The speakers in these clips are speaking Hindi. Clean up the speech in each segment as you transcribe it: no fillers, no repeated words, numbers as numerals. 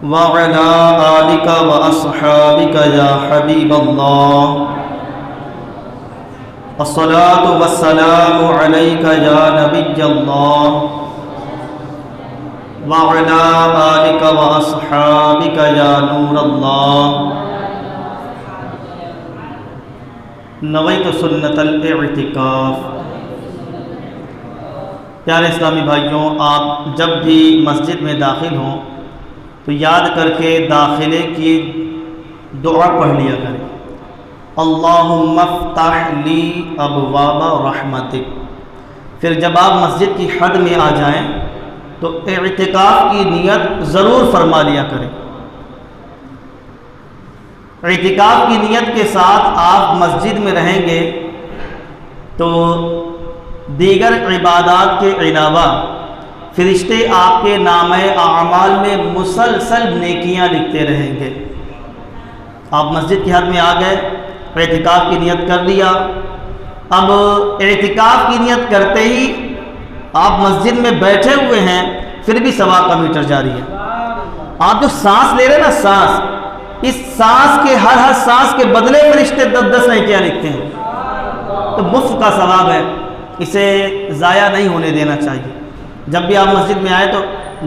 वअला आलिका व अस्हाबिका या हबीबल्लाह अस्सलातु वस्सलामु अलैका या नबिय्यल्लाह वअला आलिका व अस्हाबिका या नूरल्लाह नवैतु सुन्नतल इअ्तिकाफ। प्यारे इस्लामी भाइयों, आप जब भी मस्जिद में दाखिल हों तो याद करके दाखिले की दुआ पढ़ लिया करें, अल्लाहुम्मा फ़्तह ली अबवाब रहमतिक। फिर जब आप मस्जिद की हद में आ जाएं तो इअ्तिकाफ की नियत ज़रूर फरमा लिया करें। इअ्तिकाफ की नियत के साथ आप मस्जिद में रहेंगे तो दीगर इबादात के अलावा फरिश्ते आपके नामे आमाल में मुसलसल नेकियां लिखते रहेंगे। आप मस्जिद की हद में आ गए, इअ्तिकाफ की नियत कर लिया। अब इअ्तिकाफ की नियत करते ही आप मस्जिद में बैठे हुए हैं, फिर भी सवाब का मीटर जारी है। आप जो सांस ले रहे हैं ना, सांस, इस सांस के हर सांस के बदले फरिश्ते 10-10 नेकियां लिखते हैं। तो मुफ्त का सवाब है, इसे ज़ाया नहीं होने देना चाहिए। जब भी आप मस्जिद में आए तो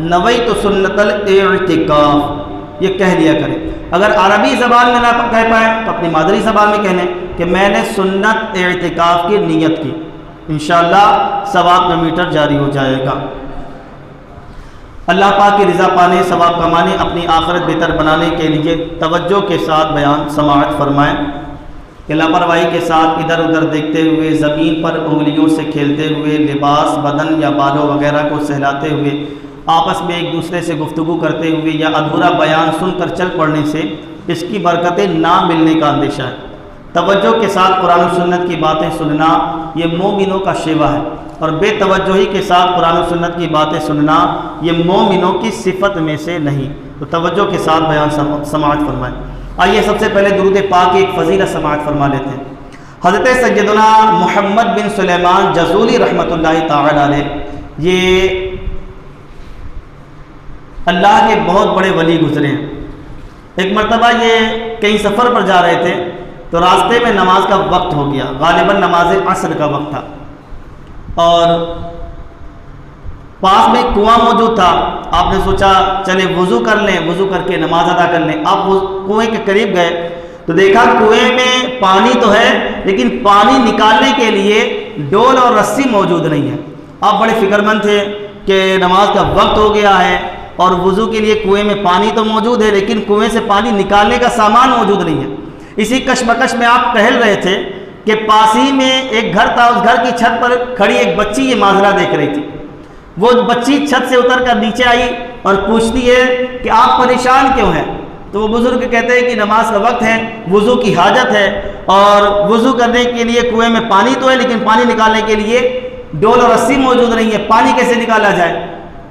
नवैतु सुन्नतल इअ्तिकाफ ये कह लिया करें। अगर अरबी ज़बान में ना कह पाए तो अपनी मादरी ज़बान में कहने कि मैंने सुन्नत इअ्तिकाफ की नियत की, इंशाअल्लाह सवाब का मीटर जारी हो जाएगा। अल्लाह पाक की रज़ा पाने, सवाब कमाने, अपनी आखिरत बेहतर बनाने के लिए तवज्जो के साथ बयान समाअत फरमाएँ कि लापरवाही के साथ इधर उधर देखते हुए, ज़मीन पर उंगलियों से खेलते हुए, लिबास, बदन या बालों वगैरह को सहलाते हुए, आपस में एक दूसरे से गुफ्तगू करते हुए या अधूरा बयान सुनकर चल पड़ने से इसकी बरकतें ना मिलने का अंदेशा है। तवज्जो के साथ कुरान और सुन्नत की बातें सुनना ये मोमिनों का शेवा है, और बेतवज्जोही के साथ कुरान और सुन्नत की बातें सुनना ये मोमिनों की सिफत में से नहीं। तो तवज्जो के साथ बयान समाअत फरमाएँ। आइए सबसे पहले दुरूद पाक की एक फ़ज़ीलत समाअत फरमा लेते हैं। हज़रत सय्यदना मोहम्मद बिन सुलेमान जज़ूली रहमतुल्लाहि ताला अलैह ये अल्लाह के बहुत बड़े वली गुजरे हैं। एक मरतबा ये कहीं सफ़र पर जा रहे थे तो रास्ते में नमाज का वक्त हो गया, गालिबन नमाज असर का वक्त था, और पास में कुआं मौजूद था। आपने सोचा चले वज़ू कर लें, वज़ू करके नमाज अदा कर लें। आप वो कुएँ के करीब गए तो देखा कुएँ में पानी तो है, लेकिन पानी निकालने के लिए डोल और रस्सी मौजूद नहीं है। आप बड़े फिक्रमंद थे कि नमाज का वक्त हो गया है और वज़ू के लिए कुएँ में पानी तो मौजूद है, लेकिन कुएँ से पानी निकालने का सामान मौजूद नहीं है। इसी कशमकश में आप टहल रहे थे कि पास ही में एक घर था, उस घर की छत पर खड़ी एक बच्ची ये माजरा देख रही थी। वो बच्ची छत से उतरकर नीचे आई और पूछती है कि आप परेशान क्यों हैं? तो वो बुज़ुर्ग कहते हैं कि नमाज का वक्त है, वज़ू की हाजत है, और वज़ू करने के लिए कुएं में पानी तो है, लेकिन पानी निकालने के लिए डोल और रस्सी मौजूद नहीं है। पानी कैसे निकाला जाए?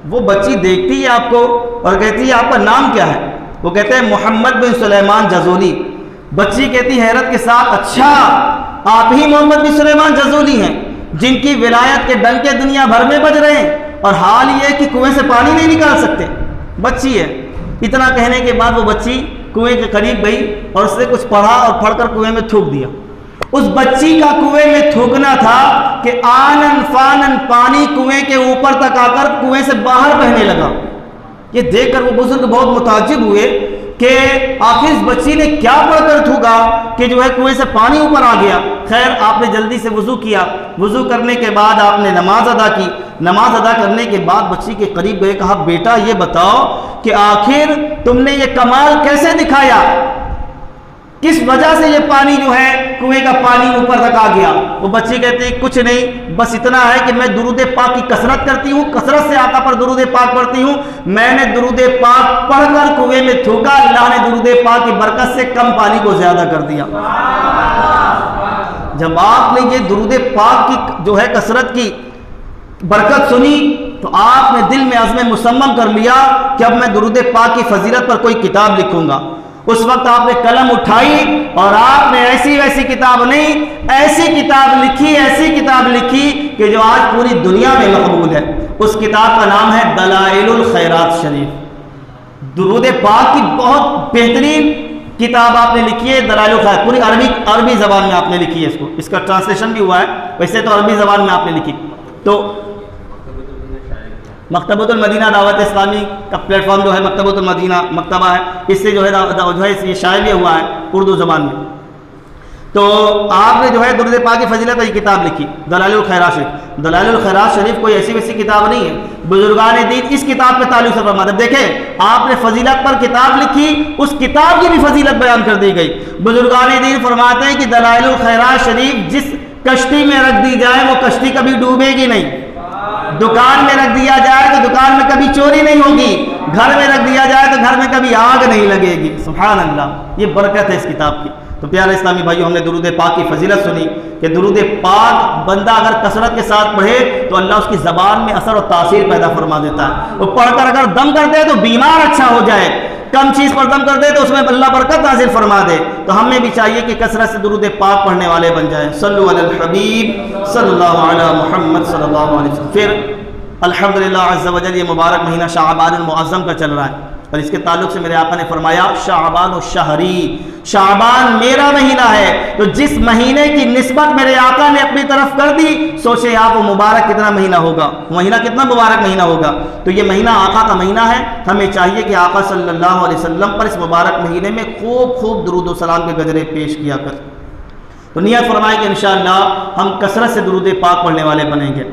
वो बच्ची देखती है आपको और कहती है आपका नाम क्या है? वो कहते हैं मोहम्मद बिन सुलेमान जज़ूली। बच्ची कहती हैरत के साथ, अच्छा आप ही मोहम्मद बिन सुलेमान जज़ूली हैं जिनकी विलायत के डंके दुनिया भर में बज रहे हैं, और हाल ये कि कुएं से पानी नहीं निकाल सकते। बच्ची है। इतना कहने के बाद वो बच्ची कुएं के करीब गई और उसने कुछ पढ़ा और पढ़कर कुएं में थूक दिया। उस बच्ची का कुएं में थूकना था कि आनन फानन पानी कुएं के ऊपर तक आकर कुएं से बाहर बहने लगा। ये देखकर वो बुजुर्ग बहुत मुताज्जिब हुए कि आखिर इस बच्ची ने क्या पढ़कर थूका कि जो है कुएं से पानी ऊपर आ गया। खैर, आपने जल्दी से वज़ू किया, वज़ू करने के बाद आपने नमाज अदा की। नमाज अदा करने के बाद बच्ची के करीब गए, कहा बेटा ये बताओ कि आखिर तुमने ये कमाल कैसे दिखाया, किस वजह से ये पानी जो है कुएं का पानी ऊपर तक आ गया? वो बच्ची कहती है कुछ नहीं, बस इतना है कि मैं दुरूद पाक की कसरत करती हूँ, कसरत से आका पर दुरूद पाक पढ़ती हूँ। मैंने दुरूद पाक पढ़कर कुएं में थूका, अल्लाह ने दुरूद पाक की बरकत से कम पानी को ज्यादा कर दिया। जब आपने ये दुरूद पाक की जो है कसरत की बरकत सुनी तो आपने दिल में अज़्म मुसम्मम कर लिया कि अब मैं दुरूद पाक की फजीलत पर कोई किताब लिखूंगा। उस वक्त आपने कलम उठाई और आपने ऐसी वैसी किताब नहीं, ऐसी किताब लिखी कि जो आज पूरी दुनिया में मकबूल है। उस किताब का नाम है दलाइलुल खैरात शरीफ। दुरूद पाक की बहुत बेहतरीन किताब आपने लिखी है, दलाइल खैर, पूरी अरबी ज़बान में आपने लिखी है इसको, इसका ट्रांसलेशन भी हुआ है, वैसे तो अरबी ज़बान में आपने लिखी। तो मकतबतुल मदीना दावत इस्लामी का प्लेटफॉर्म जो है मकतबतुल मदीना मकतबा है, इससे जो है ये शाये भी हुआ है उर्दू ज़बान में। तो आपने जो है दुरूद पाक की फजीलत पर किताब लिखी, दलाइल खैरात शरीफ। दलाइल खैरात शरीफ कोई ऐसी वैसी किताब नहीं है, बुजुर्गान दीन इस किताब पे ताल्लुक़ से फरमाते। देखें, आपने फजीलत पर किताब लिखी, उस किताब की भी फजीलत बयान कर दी गई। बुजुर्गान दीन फरमाते हैं कि दलाइल खैरात शरीफ जिस कश्ती में रख दी जाए वो कश्ती कभी डूबेगी नहीं, दुकान में रख दिया जाए तो दुकान में कभी चोरी नहीं होगी, घर में रख दिया जाए तो घर में कभी आग नहीं लगेगी। सुभान अल्लाह, ये बरकत है इस किताब की। तो प्यारे इस्लामी भाइयों, हमने दुरूद पाक की फजीलत सुनी कि दुरूद पाक बंदा अगर कसरत के साथ पढ़े तो अल्लाह उसकी ज़बान में असर और तासीर पैदा फरमा देता है। वो पढ़कर अगर दम कर दे तो बीमार अच्छा हो जाए, कम चीज़ पर दम कर दे तो उसमें अल्लाह बरकत नाज़िल फरमा दे। तो हमें भी चाहिए कि कसरत से दुरूद पाक पढ़ने वाले बन जाए। सल्लु अलल हबीब सल्लल्लाहु अला मुहम्मद सल्लल्लाहु अलैहि वसल्लम। फिर अल्हम्दुलिल्लाह अज़्ज़ा वजल ये मुबारक महीना शाअबानुल मुअज़्ज़म का चल रहा है और इसके ताल्लुक से मेरे आका ने फरमाया शाअबान शहरी, शाअबान मेरा महीना है। तो जिस महीने की निस्बत मेरे आका ने अपनी तरफ कर दी, सोचे आप वो मुबारक कितना महीना होगा, महीना कितना मुबारक महीना होगा। तो ये महीना आका का महीना है, हमें चाहिए कि आका सल्लल्लाहु अलैहि वसल्लम पर इस मुबारक महीने में खूब खूब दुरूद व सलाम के गजरे पेश किया कर। तो नियत फरमाए कि इंशाअल्लाह हम कसरत से दुरूद पाक पढ़ने वाले बनेंगे।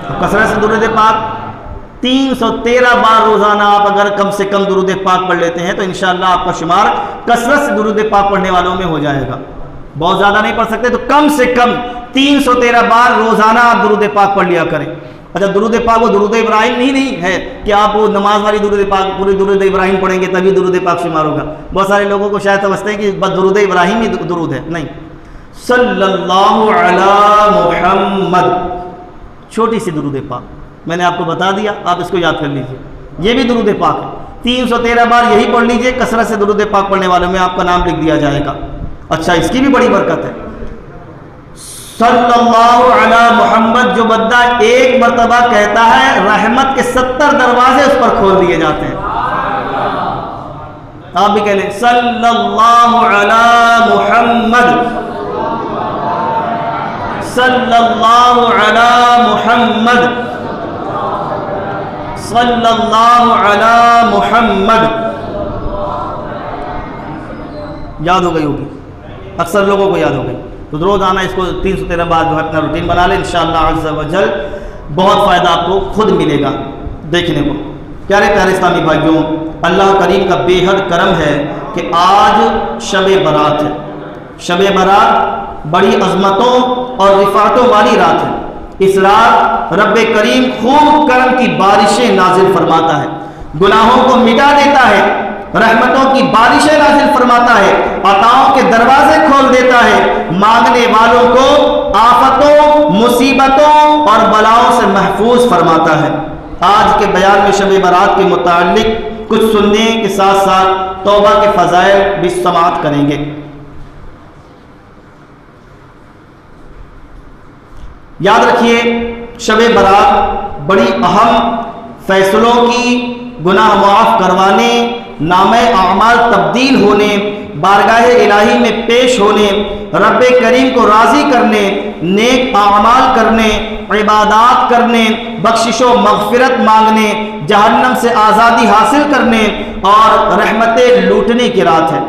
तो कसरत से दुरूद पाक 313 बार रोज़ाना आप अगर कम से कम दुरूद पाक पढ़ लेते हैं तो इंशाअल्लाह आपका शुमार कसरत से दुरूद पाक पढ़ने वालों में हो जाएगा। बहुत ज़्यादा नहीं पढ़ सकते तो कम से कम 313 बार रोज़ाना आप दुरूद पाक पढ़ लिया करें। अच्छा, दुरूद पाक वो दुरूद इब्राहिम नहीं है कि आप वो नमाज वाली दुरूद पाक पूरी दुरूद इब्राहिम पढ़ेंगे तभी दुरूद पाक शुमार होगा। बहुत सारे लोगों को शायद समझते हैं कि बस दुरूद इब्राहिम ही दुरूद है, नहीं। सल्लल्लाहु अला मुहम्मद, छोटी सी दुरूद पाक मैंने आपको बता दिया, आप इसको याद कर लीजिए, ये भी दुरूद पाक है। 313 बार यही पढ़ लीजिए, कसरत से दुरूद पाक पढ़ने वालों में आपका नाम लिख दिया जाएगा। अच्छा, इसकी भी बड़ी बरकत है। सल्लल्लाहु अला मुहम्मद जो बंदा एक मरतबा कहता है, रहमत के 70 दरवाजे उस पर खोल दिए जाते हैं। आप भी कह लें सल्लल्लाहु अला मुहम्मद, सल्लल्लाहु अला मुहम्मद, सल्लल्लाहु अला मुहम्मद। याद हो गई होगी, अक्सर लोगों को याद हो गई। तो रोज़ाना इसको 313 बार जो है अपना रूटीन बना लें, इंशाअल्लाह अज़्ज़ा वजल बहुत फ़ायदा आपको खुद मिलेगा देखने को। प्यारे प्यारे इस्लामी भाइयों, अल्लाह करीम का बेहद करम है कि आज शब बरात है। शब बरात बड़ी अज़मतों और रिफ़ातों वाली रात है। इस रात रब करीम खूब करम की बारिशें नाजिल फरमाता है, गुनाहों को मिटा देता है, रहमतों की बारिशें नाजिल फरमाता है, अताओं के दरवाजे खोल देता है, मांगने वालों को आफतों, मुसीबतों और बलाओं से महफूज फरमाता है। आज के बयान में शब बरात के मुताल्लिक कुछ सुनने के साथ साथ तौबा के फ़ज़ाइल भी समाअत करेंगे। याद रखिए, शब बरात बड़ी अहम फैसलों की, गुनाह माफ़ करवाने, नामे आमाल तब्दील होने, बारगाह इलाही में पेश होने, रब करीम को राज़ी करने, नेक आमाल करने, इबादात करने, बख्शिशो मग़फ़िरत मांगने, जहन्नम से आज़ादी हासिल करने और रहमतें लूटने की रात है।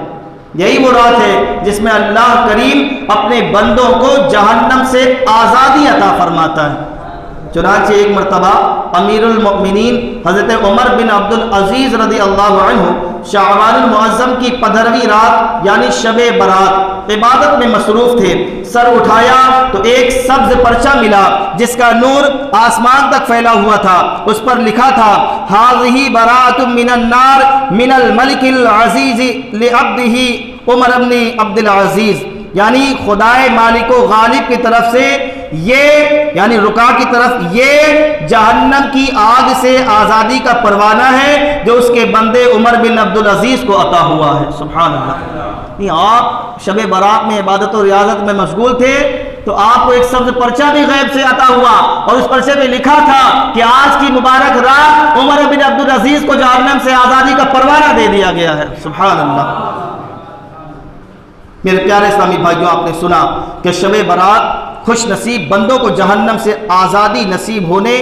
यही वो रात है जिसमें अल्लाह करीम अपने बंदों को जहन्नम से आज़ादी अता फरमाता है। चुनांचे एक मरतबा अमीरुल मोमिनीन हज़रत उमर बिन अब्दुल अज़ीज़ रज़ी अल्लाहु अन्हु शाअबानुल मुअज़्ज़म की 15वीं रात यानी शब बरात इबादत में मसरूफ़ थे। सर उठाया तो एक सब्ज़ परचा मिला जिसका नूर आसमान तक फैला हुआ था। उस पर लिखा था, हाज़िही बराअतुम मिनन नार मिनल मलिकिल अज़ीज़ लिअब्दिही उमर इब्न अब्दुल अज़ीज़, यानी खुदाए मालिको गालिब की तरफ से ये, यानी रुका की तरफ ये जहन्नम की आग से आज़ादी का परवाना है जो उसके बंदे उमर बिन अब्दुल अजीज़ को अता हुआ है। सुभान अल्लाह। आप शब बरात में इबादत और रियाजत में मशगूल थे, तो आपको एक सब्ज पर्चा भी गैब से आता हुआ और उस पर्चे में लिखा था कि आज की मुबारक रात उमर बिन अब्दुल अजीज को जहन्नम से आज़ादी का परवाना दे दिया गया है। सुभान अल्लाह। मेरे प्यारे इस्लामी भाइयों, आपने सुना कि शब बारात खुश नसीब बंदों को जहन्नम से आज़ादी नसीब होने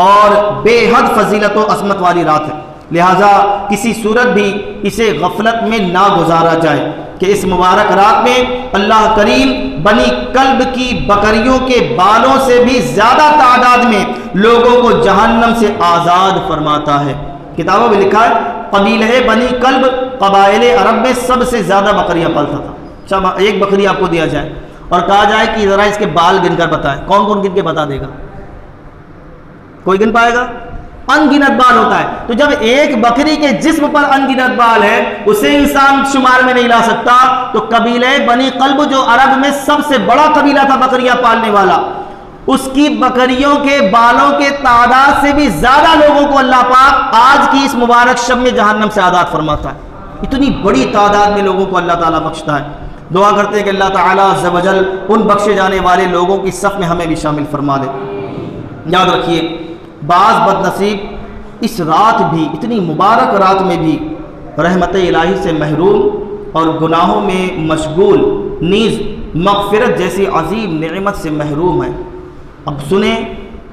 और बेहद फजीलत व असमत वाली रात है। लिहाजा किसी सूरत भी इसे गफलत में ना गुजारा जाए कि इस मुबारक रात में अल्लाह करीम बनी कल्ब की बकरियों के बालों से भी ज़्यादा तादाद में लोगों को जहन्नम से आज़ाद फरमाता है। किताबों में लिखा है कबीले बनी कल्ब कबाइले अरब में सबसे ज़्यादा बकरियाँ पालता था। अच्छा, एक बकरी आपको दिया जाए और कहा जाए कि ज़रा इसके बाल गिनकर बताएं, कौन कौन गिन के बता देगा? कोई गिन पाएगा? अनगिनत बाल होता है। तो जब एक बकरी के जिस्म पर अनगिनत बाल है उसे इंसान शुमार में नहीं ला सकता, तो कबीले बनी कल्ब जो अरब में सबसे बड़ा कबीला था बकरियां पालने वाला, उसकी बकरियों के बालों के तादाद से भी ज्यादा लोगों को अल्लाह पाक आज की इस मुबारक शब में जहन्नम से आज़ाद फरमाता है। इतनी बड़ी तादाद में लोगों को अल्लाह ताला बख्शता है। दुआ करते हैं कि अल्लाह ताला अज़्ज़ व जल उन बख्शे जाने वाले लोगों की सफ़ में हमें भी शामिल फरमा दे। याद रखिए, बाज़ बदनसीब इस रात भी, इतनी मुबारक रात में भी रहमत इलाही से महरूम और गुनाहों में मशगूल, नीज़ मग़फ़िरत जैसी अजीम नेमत से महरूम है। अब सुने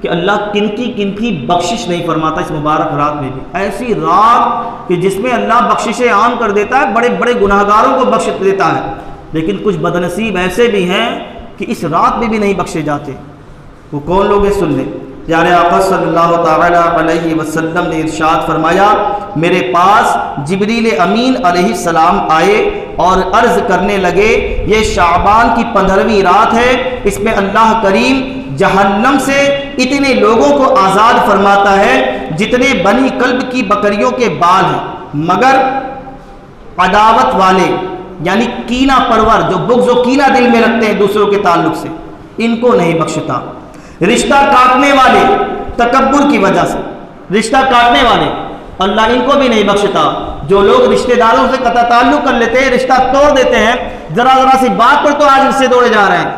कि अल्लाह किनकी बख्शिश नहीं फरमाता इस मुबारक रात में भी। ऐसी रात कि जिसमें अल्लाह बख्शिशें आम कर देता है, बड़े बड़े गुनाहगारों को बख्श देता है, लेकिन कुछ बदनसीब ऐसे भी हैं कि इस रात में भी नहीं बख्शे जाते। वो कौन लोग हैं? सुन लें। यानी आका सल्लल्लाहु ताला अलैहि वसल्लम ने इरशाद फरमाया, मेरे पास जिब्रील अमीन अलैहिस्सलाम आए और अर्ज़ करने लगे, ये शाबान की 15वीं रात है, इसमें अल्लाह करीम जहन्नम से इतने लोगों को आज़ाद फरमाता है जितने बनी कल्ब की बकरियों के बाल हैं, मगर अदावत वाले यानी कीना परवर, जो बुग़्ज़ व कीना दिल में रखते हैं दूसरों के ताल्लुक से, इनको नहीं बख्शता। रिश्ता काटने वाले, तकब्बुर की वजह से रिश्ता काटने वाले, अल्लाह इनको भी नहीं बख्शता। जो लोग रिश्तेदारों से कता ताल्लुक कर लेते हैं, रिश्ता तोड़ देते हैं, जरा जरा सी बात पर तो आज रिश्ते तोड़े जा रहे हैं,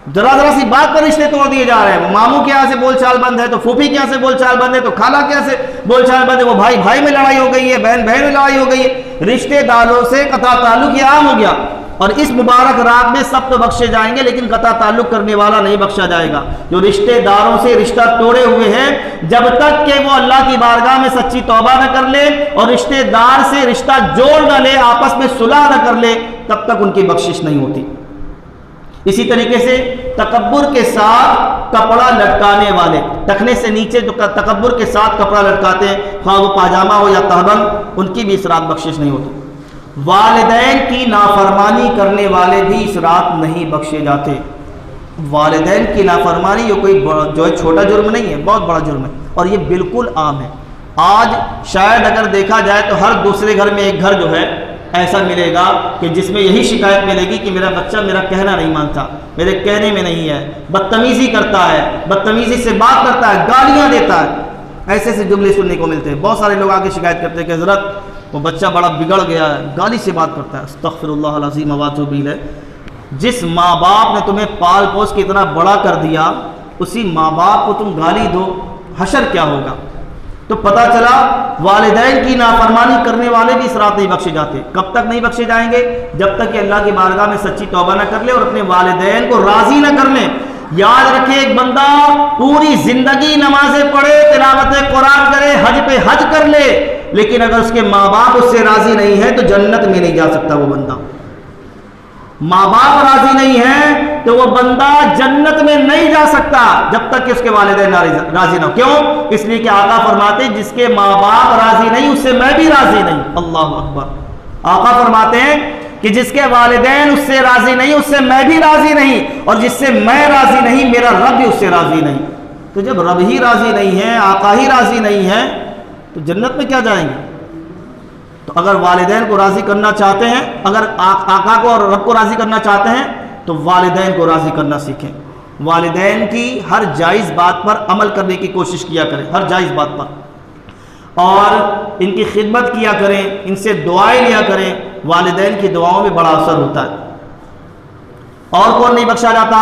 जरा जरा सी बात पर रिश्ते तोड़ दिए जा रहे हैं। वो मामू के यहाँ से बोलचाल बंद है तो फूफी के यहाँ से बोलचाल बंद है, तो खाला के यहाँ से बोलचाल बंद है, वो भाई भाई में लड़ाई हो गई है, बहन बहन में लड़ाई हो गई है, रिश्तेदारों से कता ताल्लुक ये आम हो गया। और इस मुबारक रात में सब तो बख्शे जाएंगे, लेकिन कता ताल्लुक करने वाला नहीं बख्शा जाएगा। जो रिश्तेदारों से रिश्ता तोड़े हुए हैं, जब तक कि वो अल्लाह की बारगाह में सच्ची तौबा न कर ले और रिश्तेदार से रिश्ता जोड़ न ले, आपस में सुलह न कर ले, तब तक उनकी बख्शिश नहीं होती। इसी तरीके से तकब्बुर के साथ कपड़ा लटकाने वाले, टखने से नीचे जो तकब्बुर के साथ कपड़ा लटकाते हैं, हाँ वो पाजामा हो या तहबंद, उनकी भी इस रात बख्शिश नहीं होती। वालिदैन की नाफरमानी करने वाले भी इस रात नहीं बख्शे जाते। वालिदैन की नाफरमानी ये कोई जो है छोटा जुर्म नहीं है, बहुत बड़ा जुर्म है और ये बिल्कुल आम है। आज शायद अगर देखा जाए तो हर दूसरे घर में एक घर जो है ऐसा मिलेगा कि जिसमें यही शिकायत मिलेगी कि मेरा बच्चा मेरा कहना नहीं मानता, मेरे कहने में नहीं है, बदतमीज़ी करता है, बदतमीज़ी से बात करता है, गालियाँ देता है। ऐसे ऐसे जुमले सुनने को मिलते हैं। बहुत सारे लोग आके शिकायत करते हैं कि हज़रत वो बच्चा बड़ा बिगड़ गया है, गाली से बात करता है। अस्तग़फ़िरुल्लाह अज़ीम व अतूबु इलैह। जिस माँ बाप ने तुम्हें पाल पोस के इतना बड़ा कर दिया, उसी माँ बाप को तुम गाली दो, हशर क्या होगा? तो पता चला वालिदैन की नाफरमानी करने वाले भी इस रात नहीं बख्शे जाते। कब तक नहीं बख्शे जाएंगे? जब तक कि अल्लाह की बारगाह में सच्ची तौबा न कर ले और अपने वालिदैन को राज़ी न कर ले। याद रखे, एक बंदा पूरी जिंदगी नमाजें पढ़े, तिलावत कुरान करे, हज पे हज कर ले, लेकिन अगर उसके माँ बाप उससे राजी नहीं है तो जन्नत में नहीं जा सकता वो बंदा। माँ बाप राजी नहीं है तो वो बंदा जन्नत में नहीं जा सकता जब तक कि उसके वालिदैन राजी ना हो। क्यों? इसलिए कि आका फरमाते जिसके माँ बाप राजी नहीं उससे मैं भी राजी नहीं। अल्लाह अकबर। आका फरमाते हैं कि जिसके वालिदैन उससे राजी नहीं उससे मैं भी राजी नहीं, और जिससे मैं राजी नहीं मेरा रब भी उससे राजी नहीं। तो जब रब ही राजी नहीं है, आका ही राजी नहीं है, तो जन्नत में क्या जाएंगे? तो अगर वालिदैन को राज़ी करना चाहते हैं, अगर आका को और रब को राज़ी करना चाहते हैं, तो वालिदैन को राज़ी करना सीखें। वालिदैन की हर जायज़ बात पर अमल करने की कोशिश किया करें, हर जायज़ बात पर, और इनकी खिदमत किया करें, इनसे दुआएं लिया करें। वालिदैन की दुआओं में बड़ा असर होता है। और कौन नहीं बख्शा जाता?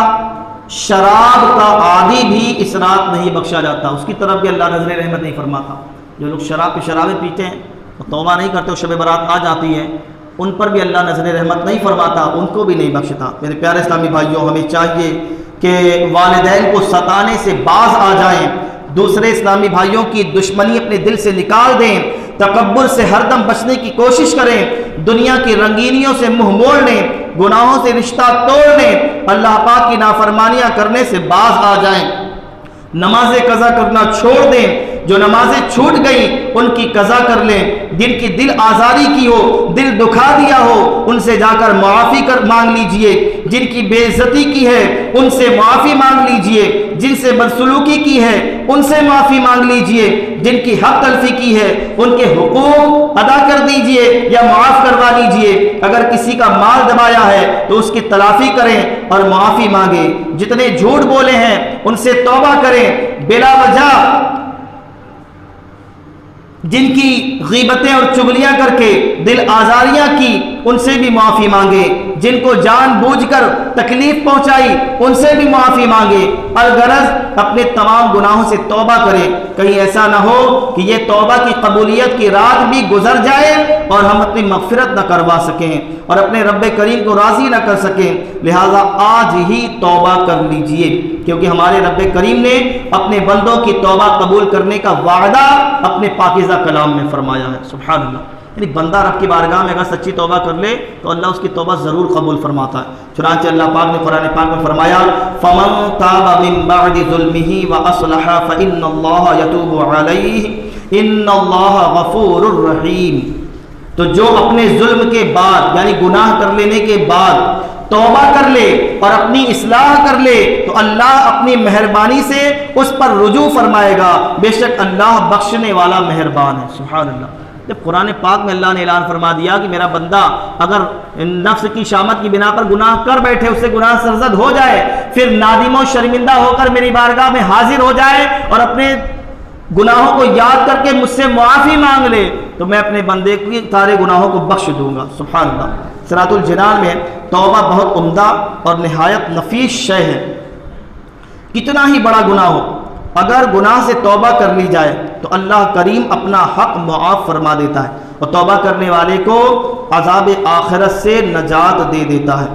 शराब का आदि भी इस रात नहीं बख्शा जाता, उसकी तरफ भी अल्लाह नजर रहमत नहीं फरमाता। जो लोग शराबें पीते हैं और तौबा नहीं करते, शब बारात आ जाती है, उन पर भी अल्लाह नजर रहमत नहीं फरमाता, उनको भी नहीं बख्शता। मेरे प्यारे इस्लामी भाइयों, हमें चाहिए कि वालिदैन को सताने से बाज आ जाएं, दूसरे इस्लामी भाइयों की दुश्मनी अपने दिल से निकाल दें, तकब्बुर से हरदम बचने की कोशिश करें, दुनिया की रंगीनियों से मुंह मोड़ लें, गुनाहों से रिश्ता तोड़ लें, अल्लाह पाक की नाफरमानियां करने से बाज आ जाएं, नमाजें कज़ा करना छोड़ दें, जो नमाजें छूट गई उनकी कज़ा कर लें, जिनकी दिल आज़ारी की हो, दिल दुखा दिया हो, उनसे जाकर माफ़ी मांग लीजिए, जिनकी बेइज्जती की है उनसे माफ़ी मांग लीजिए, जिनसे बदसलूकी की है उनसे माफ़ी मांग लीजिए, जिनकी हक तलफी की है उनके हुकूक अदा कर दीजिए या माफ़ करवा लीजिए। अगर किसी का माल दबाया है तो उसकी तलाफ़ी करें और माफ़ी मांगे। जितने झूठ बोले हैं उनसे तौबा करें, बिला वजह जिनकी गीबतें और चुगलियां करके दिल आजारियां की उनसे भी माफ़ी मांगे, जिनको जानबूझकर तकलीफ पहुंचाई उनसे भी माफ़ी मांगे। अलगरज अपने तमाम गुनाहों से तौबा करें, कहीं ऐसा ना हो कि ये तौबा की कबूलियत की रात भी गुजर जाए और हम अपनी मगफिरत न करवा सकें और अपने रब्बे करीम को राज़ी न कर सकें। लिहाजा आज ही तौबा कर लीजिए, क्योंकि हमारे रब्बे करीम ने अपने बंदों की तौबा कबूल करने का वादा अपने पाकीज़ा कलाम में फरमाया है। सुभान अल्लाह। यानी बंदा रब की बारगाह में अगर सच्ची तौबा कर ले तो अल्लाह उसकी तौबा ज़रूर कबूल फरमाता है। चुनांचे अल्लाह पाक ने कुरान पाक में फरमाया, फमन ताबा मिन बअदि ज़ुल्मिही व अस्लहा फ़इन्नल्लाह यतूबु अलैहि इन्नल्लाह गफूरुर रहीम। तो जो अपने जुल्म के बाद यानी गुनाह कर लेने के बाद तौबा कर ले और अपनी इस्लाह कर ले तो अल्लाह अपनी मेहरबानी से उस पर रुजू फरमाएगा, बेशक अल्लाह बख्शने वाला मेहरबान है। सुभान अल्लाह। जब कुरान पाक में अल्लाह ने ऐलान फरमा दिया कि मेरा बंदा अगर नफ्स की शामत की बिना पर गुनाह कर बैठे, उससे गुनाह सरजद हो जाए, फिर नादिम और शर्मिंदा होकर मेरी बारगाह में हाजिर हो जाए और अपने गुनाहों को याद करके मुझसे मुआफ़ी मांग ले, तो मैं अपने बंदे के सारे गुनाहों को बख्श दूंगा। सुभान अल्लाह। सिरातुल जिनान में तौबा बहुत उम्दा और निहायत नफीस शय है। कितना ही बड़ा गुनाह हो, अगर गुनाह से तौबा कर ली जाए तो अल्लाह करीम अपना हक मुआफ़ फरमा देता है और तौबा करने वाले को अज़ाब आखिरत से नजात दे देता है।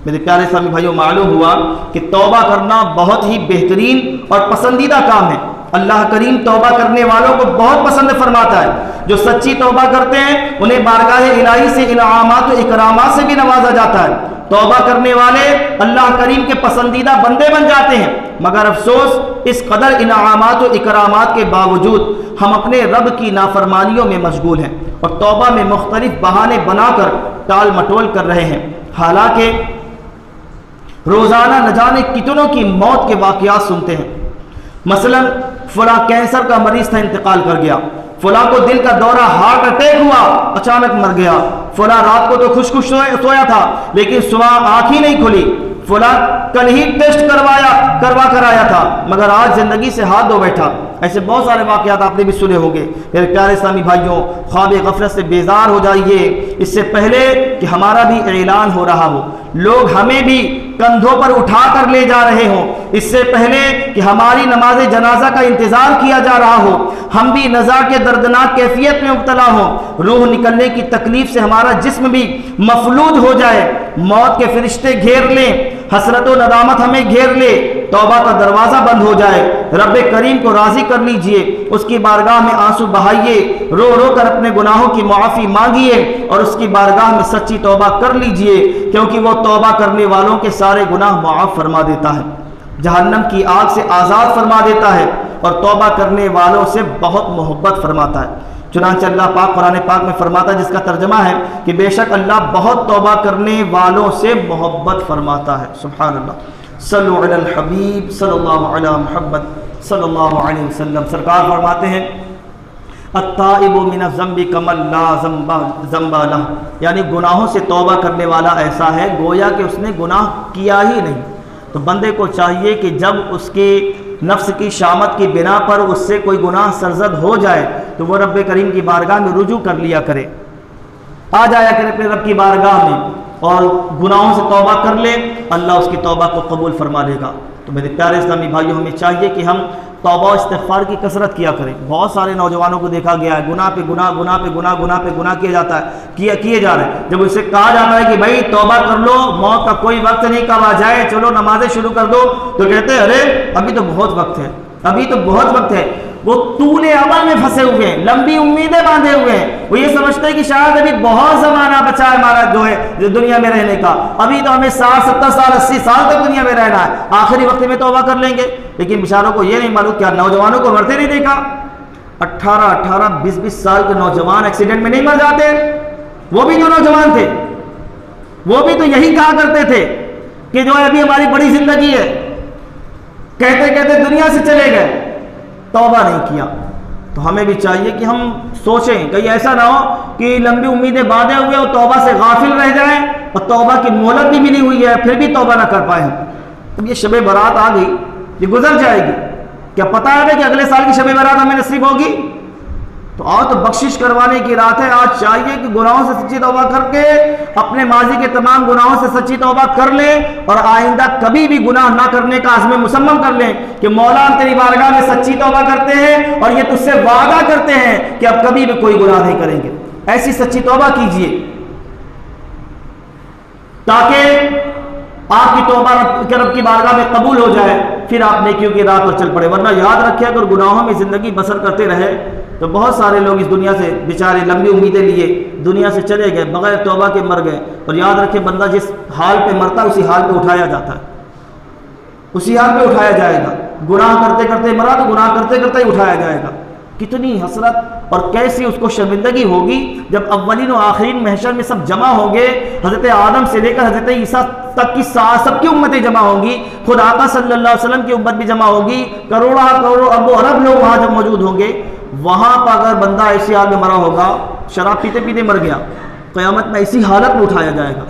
मेरे प्यारे इस्लामी भाइयों, मालूम हुआ कि तौबा करना बहुत ही बेहतरीन और पसंदीदा काम है। अल्लाह करीम तौबा करने वालों को बहुत पसंद फरमाता है। जो सच्ची तौबा करते हैं उन्हें बारगाह इलाही से इनामात और इकरामात से भी नवाजा जाता है। तौबा करने वाले अल्लाह करीम के पसंदीदा बंदे बन जाते हैं। मगर अफसोस, इस कदर इनामात और इकरामात के बावजूद हम अपने रब की नाफरमानियों में मशगूल हैं और तौबा में मुख्तलिफ बहाने बनाकर टाल मटोल कर रहे हैं। हालांकि रोज़ाना न जाने कितनों की मौत के वाक़यात सुनते हैं। मसलन फला कैंसर का मरीज था, इंतकाल कर गया, फला को दिल का दौरा हार्ट अटैक हुआ, अचानक मर गया, फला रात को तो खुश खुश सोया था लेकिन सुबह आँख ही नहीं खुली, फला कल ही टेस्ट करवा कर आया था मगर आज जिंदगी से हाथ धो बैठा। ऐसे बहुत सारे वाक़यात आपने भी सुने होंगे। मेरे प्यारे इस्लामी भाइयों, ख्वाब गफलत से बेजार हो जाइए इससे पहले कि हमारा भी ऐलान हो रहा हो, लोग हमें भी कंधों पर उठा कर ले जा रहे हों, इससे पहले कि हमारी नमाज जनाजा का इंतज़ार किया जा रहा हो, हम भी नज़ा के दर्दनाक कैफियत में मुब्तला हों, रूह निकलने की तकलीफ से हमारा जिस्म भी मफलूज हो जाए, मौत के फरिश्ते घेर लें, हसरत व नदामत हमें घेर ले, तौबा का दरवाज़ा बंद हो जाए, रब्बे करीम को राज़ी कर लीजिए, उसकी बारगाह में आंसू बहाइए, रो रो कर अपने गुनाहों की मुआफ़ी मांगिए और उसकी बारगाह में सच्ची तौबा कर लीजिए, क्योंकि वो तौबा करने वालों के सारे गुनाह मुआफ़ फरमा देता है, जहन्नम की आग से आज़ाद फरमा देता है और तौबा करने वालों से बहुत मोहब्बत फरमाता है। चुनांचे अल्लाह पाक कुरान पाक में फरमाता है, जिसका तर्जमा है कि बेशक अल्लाह बहुत तौबा करने वालों से मोहब्बत फरमाता है। सुभान अल्लाह। सल्लु अलल हबीब सल्लल्लाहु अलैहि मुहम्मद सल्लल्लाहु अलैहि वसल्लम। सरकार फरमाते हैं, अत्ताइबु मिनज़ ज़म्बि कमन ला ज़म्बा लह, यानी गुनाहों से तौबा करने वाला ऐसा है गोया कि उसने गुनाह किया ही नहीं। तो बंदे को चाहिए कि जब उसके नफ्स की शामत की बिना पर उससे कोई गुनाह सरजद हो जाए तो वह रब्बे करीम की बारगाह में रुजू कर लिया करे, आ जाया करे अपने रब की बारगाह में और गुनाहों से तौबा कर ले, अल्लाह उसकी तौबा को कबूल फरमा लेगा। तो मेरे प्यारे इस्लामी भाइयों, हमें चाहिए कि हम तौबा इस्तिग़फ़ार की कसरत किया करें। बहुत सारे नौजवानों को देखा गया है गुनाह पे गुनाह, गुनाह पे गुनाह, गुनाह पे गुनाह किया जाता है, किए जा रहे हैं। जब उससे कहा जाता है कि भाई तौबा कर लो, मौत का कोई वक्त नहीं, कब आ जाए, चलो नमाजें शुरू कर दो, तो कहते हैं अरे अभी तो बहुत वक्त है, अभी तो बहुत वक्त है। वो तूले अमल में फंसे हुए हैं, लंबी उम्मीदें बांधे हुए हैं। वो ये समझते हैं कि शायद अभी बहुत ज़माना बचा है हमारा जो है जो दुनिया में रहने का, अभी तो हमें 60, 70 साल, 80 साल तक दुनिया में रहना है, आखिरी वक्त में तौबा कर लेंगे। लेकिन बेचारों को ये नहीं मालूम, क्या नौजवानों को मरते नहीं देखा? 18, 20 साल के नौजवान एक्सीडेंट में नहीं मर जाते? वो भी जो नौजवान थे वो भी तो यही कहा करते थे कि जो है अभी हमारी बड़ी जिंदगी है, कहते कहते दुनिया से चले गए, तौबा नहीं किया। तो हमें भी चाहिए कि हम सोचें, कहीं ऐसा ना हो कि लंबी उम्मीदें बांधे हुए और तौबा से गाफिल रह जाएं और तौबा की मोहलत भी मिली हुई है फिर भी तौबा ना कर पाए हम। अब ये शब बारात आ गई, ये गुजर जाएगी, क्या पता है कि अगले साल की शब बारात हमें नसीब होगी? तो आओ, तो बख्शिश करवाने की रात है। आज चाहिए कि गुनाहों से सच्ची तौबा करके अपने माजी के तमाम गुनाहों से सच्ची तौबा कर लें और आइंदा कभी भी गुनाह ना करने का आज़म मुसम्मम कर लें कि मौला हम तेरी बारगाह में सच्ची तौबा करते हैं और ये तुझसे वादा करते हैं कि अब कभी भी कोई गुनाह नहीं करेंगे। ऐसी सच्ची तौबा कीजिए ताकि आपकी तौबा रब की बारगाह में कबूल हो जाए, फिर आप नेकियों की राह पर चल पड़े। वरना याद रखिए, अगर गुनाहों में ज़िंदगी बसर करते रहे तो बहुत सारे लोग इस दुनिया से बेचारे लंबी उम्मीदें लिए दुनिया से चले गए, बगैर तौबा के मर गए। और याद रखिए, बंदा जिस हाल पे मरता है उसी हाल पे उठाया जाता है, उसी हाल पे उठाया जाएगा। गुनाह करते करते मरा तो गुनाह करते करते ही उठाया जाएगा। कितनी हसरत और कैसी उसको शर्मिंदगी होगी जब अव्वलीन और आखिरीन महशर में सब जमा होंगे। हज़रत आदम से लेकर हज़रत ईसा तक की सबकी उम्मतें जमा होंगी, खुद आका सल्लल्लाहु अलैहि वसल्लम की उम्मत भी जमा होगी, करोड़ों करोड़ों अरबों अरब लोग वहाँ जब मौजूद होंगे। वहाँ पर अगर बंदा ऐसी हाल में मरा होगा, शराब पीते पीते मर गया, क़यामत में इसी हालत में उठाया जाएगा।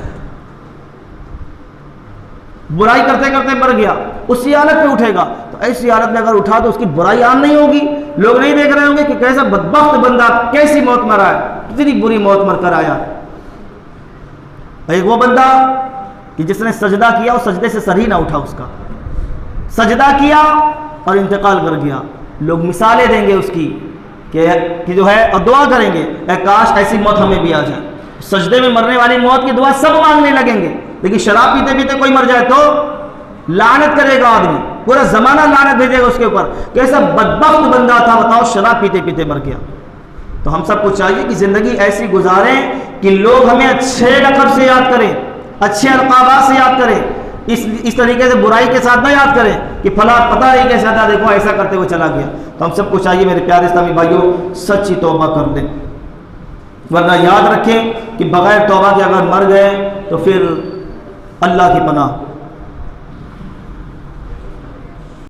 बुराई करते करते मर गया, उसी हालत में उठेगा। तो ऐसी हालत में अगर उठा तो उसकी बुराई आम नहीं होगी, लोग नहीं देख रहे होंगे कि कैसा बदबख्त बंदा कैसी मौत मरा है, कितनी बुरी मौत मर कर आया। एक वो बंदा कि जिसने सजदा किया और सजदे से सर ही ना उठा, उसका सजदा किया और इंतकाल कर गया। लोग मिसालें देंगे उसकी कि जो है और दुआ करेंगे, काश ऐसी मौत हमें भी आ जाए। सजदे में मरने वाली मौत की दुआ सब मांगने लगेंगे, लेकिन शराब पीते पीते कोई मर जाए तो लानत करेगा आदमी, पूरा जमाना लानत भेजेगा उसके ऊपर। कैसा बदबख्त बंदा था बताओ, शराब पीते पीते मर गया। तो हम सबको चाहिए कि जिंदगी ऐसी गुजारें कि लोग हमें अच्छे लक़ब से याद करें, अच्छे अलक़ाबात से याद करें। इस तरीके से बुराई के साथ ना याद करें कि फला पता नहीं कैसा था, देखो ऐसा करते हुए चला गया। तो हम सबको चाहिए मेरे प्यारे इस्लामी भाइयों, सच्ची तौबा कर दें। वरना याद रखें कि बगैर तौबा के अगर मर गए तो फिर अल्लाह की पनाह।